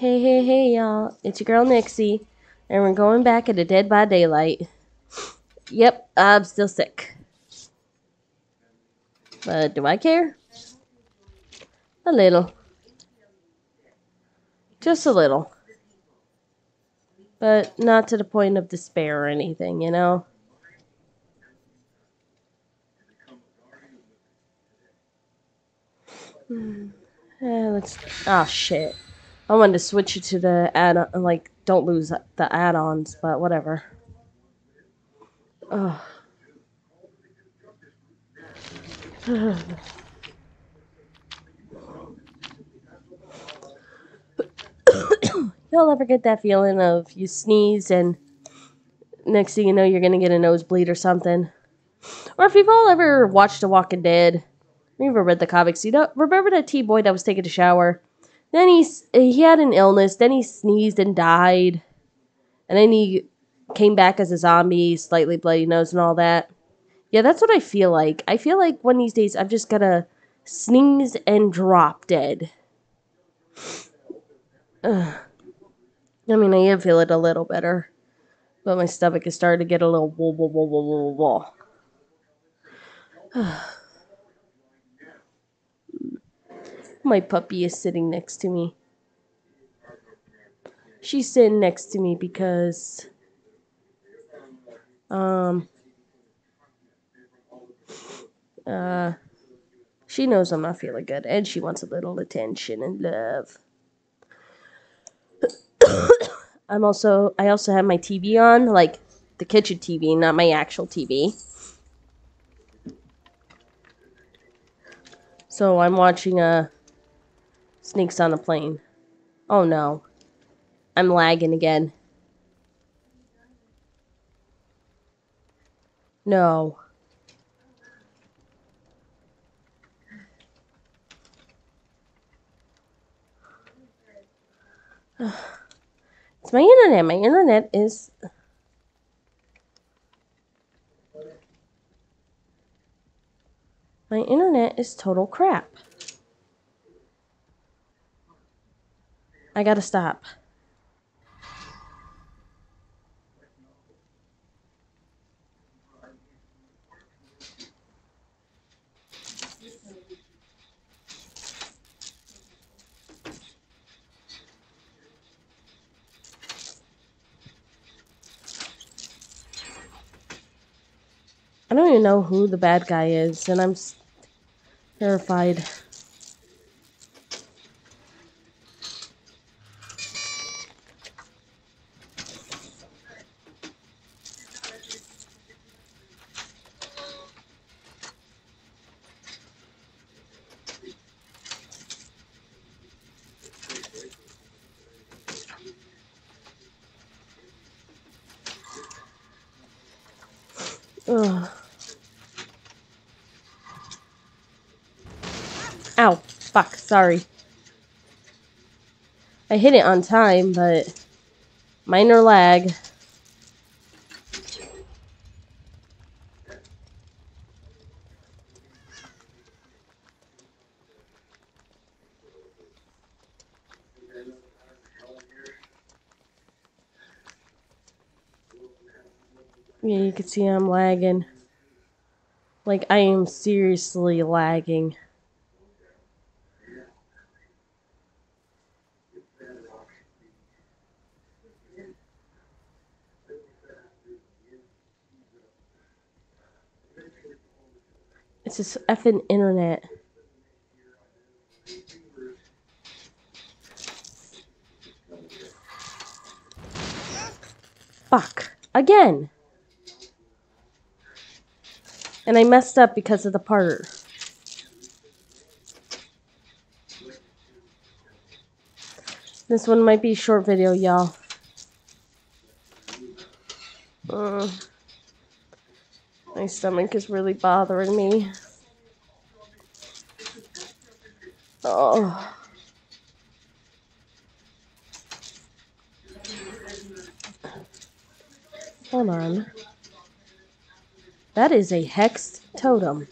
Hey, y'all. It's your girl Nixie, and we're going back into Dead by Daylight. Yep, I'm still sick. But do I care? A little. Just a little. But not to the point of despair or anything, you know? Let's... Oh, shit. I wanted to switch it to the add-on, like, don't lose the add-ons, but whatever. Ugh. You'll ever get that feeling of you sneeze and next thing you know you're gonna get a nosebleed or something? Or if you've all ever watched The Walking Dead, or ever read the comics, you know, remember that T-boy that was taking a shower? Then he had an illness, then he sneezed and died, and then he came back as a zombie, slightly bloody nose and all that. Yeah, that's what I feel like. I feel like one of these days I'm just gonna sneeze and drop dead. Ugh. I mean, I am feeling a little better, but my stomach is starting to get a little whoa. My puppy is sitting next to me. She's sitting next to me because she knows I'm not feeling good and she wants a little attention and love. I also have my TV on, like the kitchen TV, not my actual TV. So I'm watching Snakes on a Plane. Oh no. I'm lagging again. No. It's my internet. My internet is total crap. I gotta stop. I don't even know who the bad guy is, and I'm terrified. Ugh. Ow. Fuck. Sorry. I hit it on time, but minor lag. Yeah, you can see I'm lagging. Like, I am seriously lagging. It's this effing internet. Fuck. Again. And I messed up because of the part. This one might be a short video, y'all. My stomach is really bothering me. Oh. Hold on. That is a hexed totem.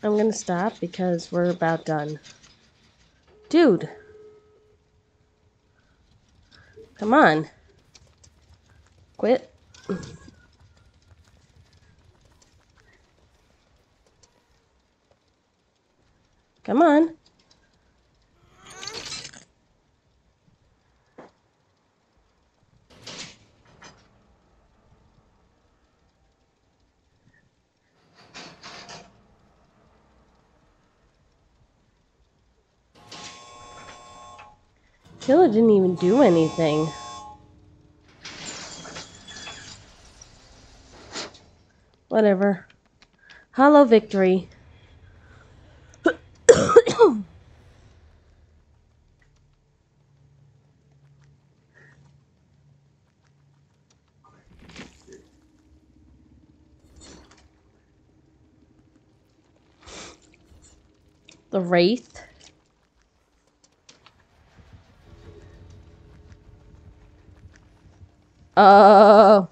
I'm gonna stop because we're about done. Dude. Come on. Quit. Come on. Killer didn't even do anything. Whatever. Hollow victory. The Wraith. Oh.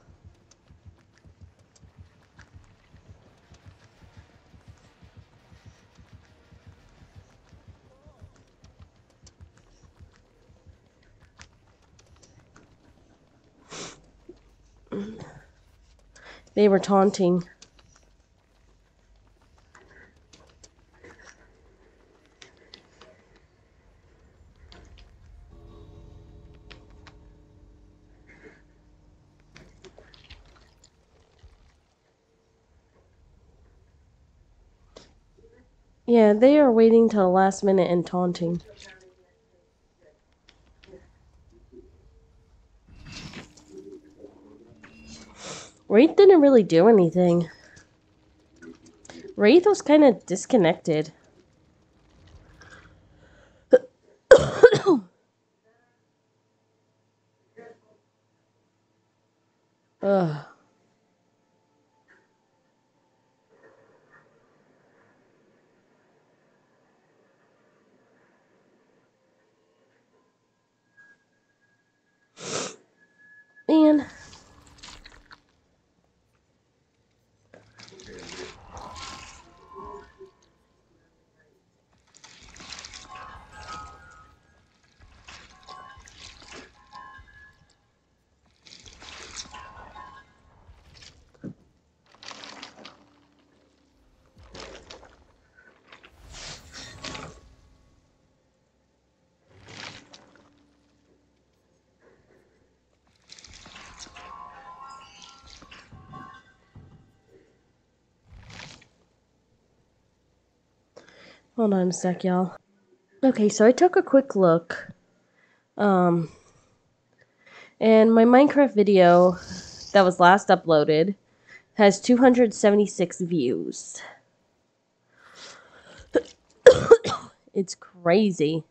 They were taunting. Yeah, they are waiting till the last minute and taunting. Wraith didn't really do anything. Wraith was kind of disconnected. Ugh. Man. Hold on a sec, y'all. Okay, so I took a quick look. And my Minecraft video that was last uploaded has 276 views. It's crazy.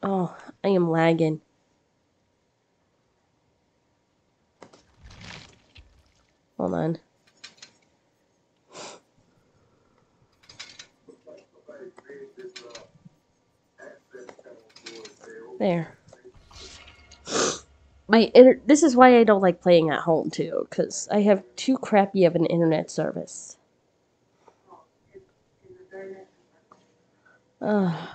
Oh, I am lagging. Hold on. There. This is why I don't like playing at home too, because I have too crappy of an internet service. Ugh.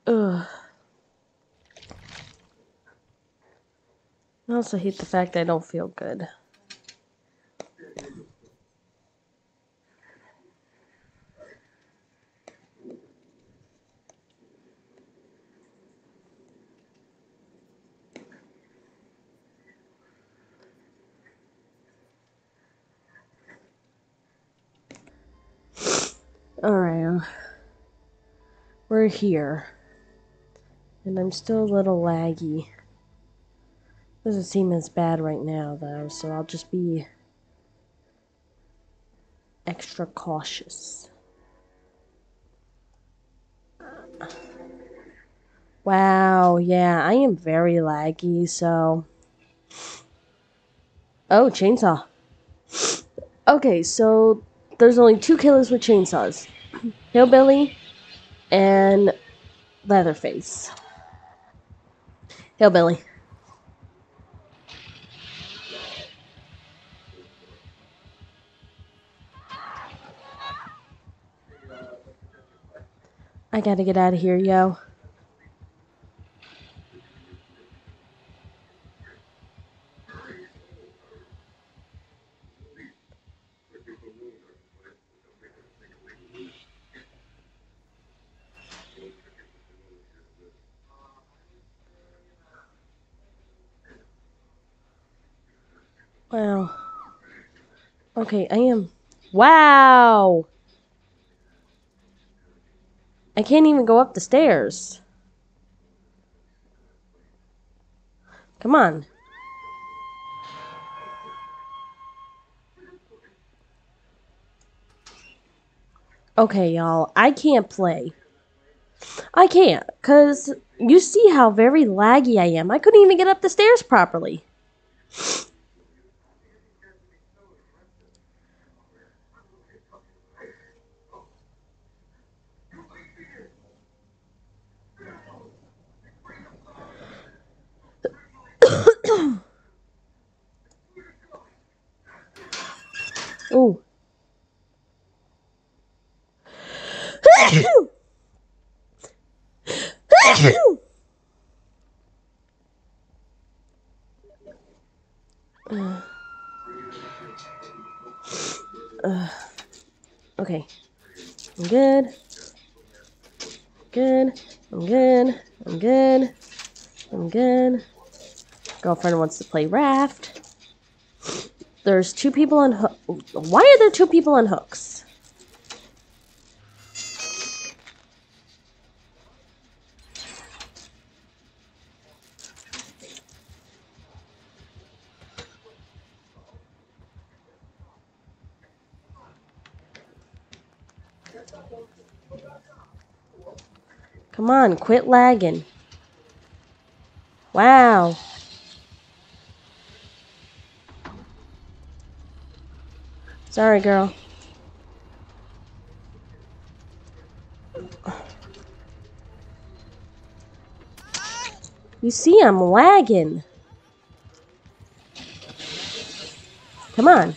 Ugh. I also hate the fact I don't feel good. Alright. We're here. And I'm still a little laggy. Doesn't seem as bad right now, though, so I'll just be extra cautious. Wow, yeah, I am very laggy, so... Oh, chainsaw. Okay, so there's only two killers with chainsaws. Hillbilly and Leatherface. Hillbilly. I gotta get out of here, yo. Wow. Okay, I am. Wow! I can't even go up the stairs. Come on. Okay, y'all. I can't play. I can't, because you see how very laggy I am. I couldn't even get up the stairs properly. Ooh. Okay. I'm good. Good. I'm good. I'm good. I'm good. Girlfriend wants to play raft. There's two people on hook. Why are there two people on hooks? Come on, quit lagging. Wow. Sorry, girl. You see, I'm lagging. Come on.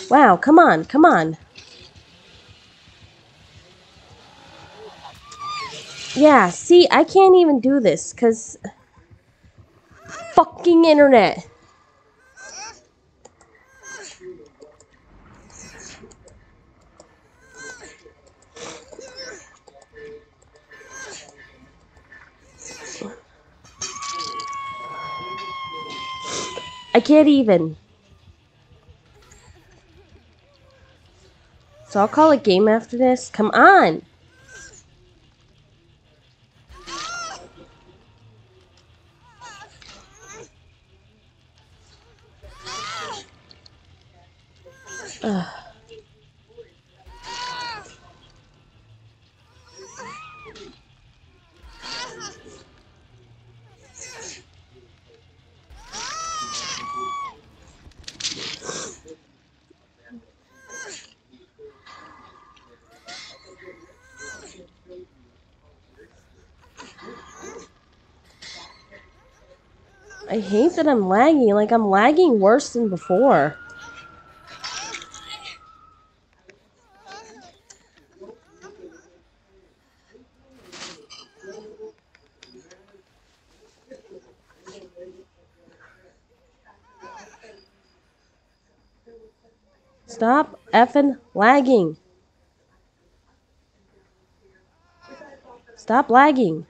Wow, come on, come on. Yeah, see, I can't even do this, because... fucking internet. I can't even. So I'll call it game after this. Come on. Ugh. I hate that I'm lagging. Like, I'm lagging worse than before. Stop effing lagging. Stop lagging.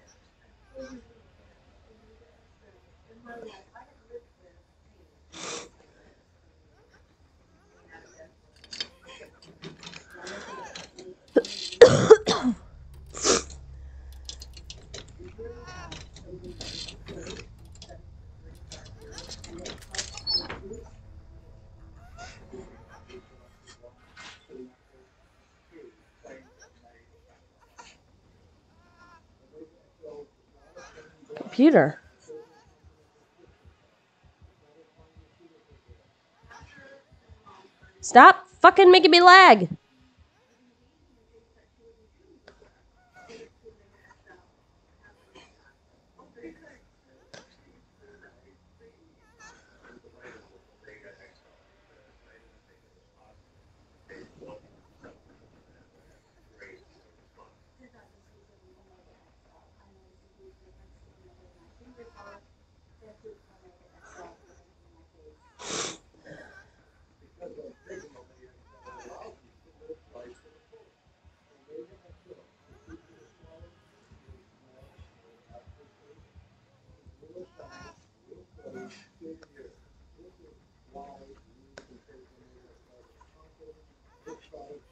Computer. Stop fucking making me lag.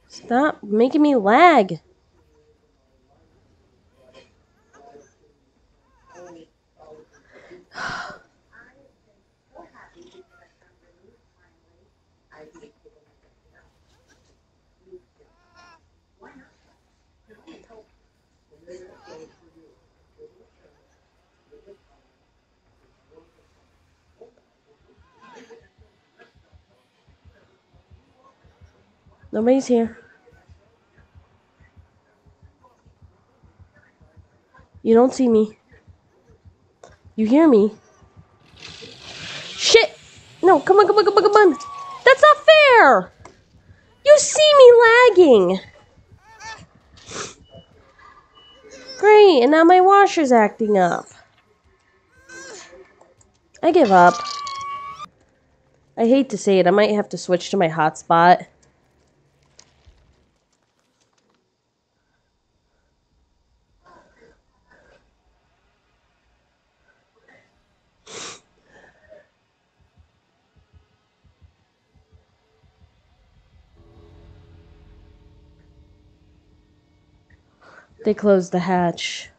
Stop making me lag. Nobody's here. You don't see me. You hear me. Shit! No, come on, come on, come on, come on. That's not fair! You see me lagging. Great, and now my washer's acting up. I give up. I hate to say it, I might have to switch to my hotspot. They closed the hatch.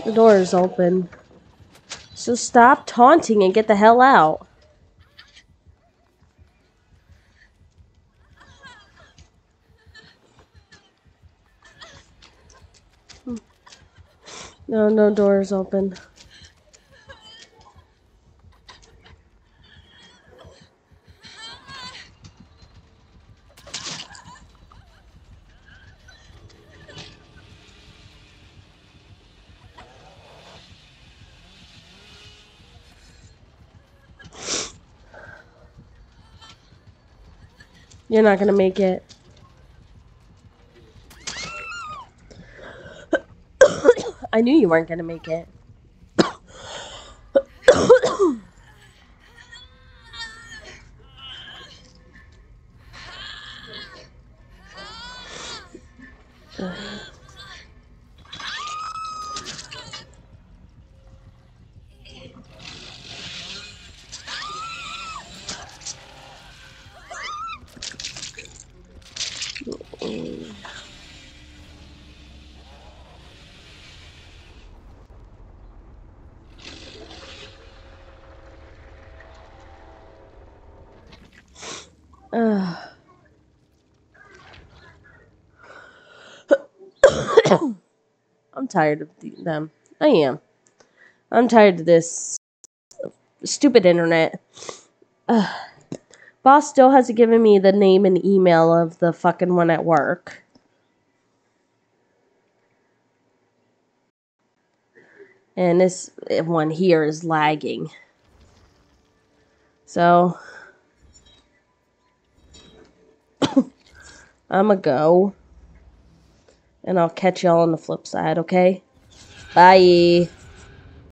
The door is open. So stop taunting and get the hell out. No, no door is open. You're not gonna make it. I knew you weren't gonna make it. I'm tired of them. I am. I'm tired of this stupid internet. Boss still hasn't given me the name and email of the fucking one at work. And this one here is lagging. So, I'ma go. And I'll catch y'all on the flip side, okay? Bye.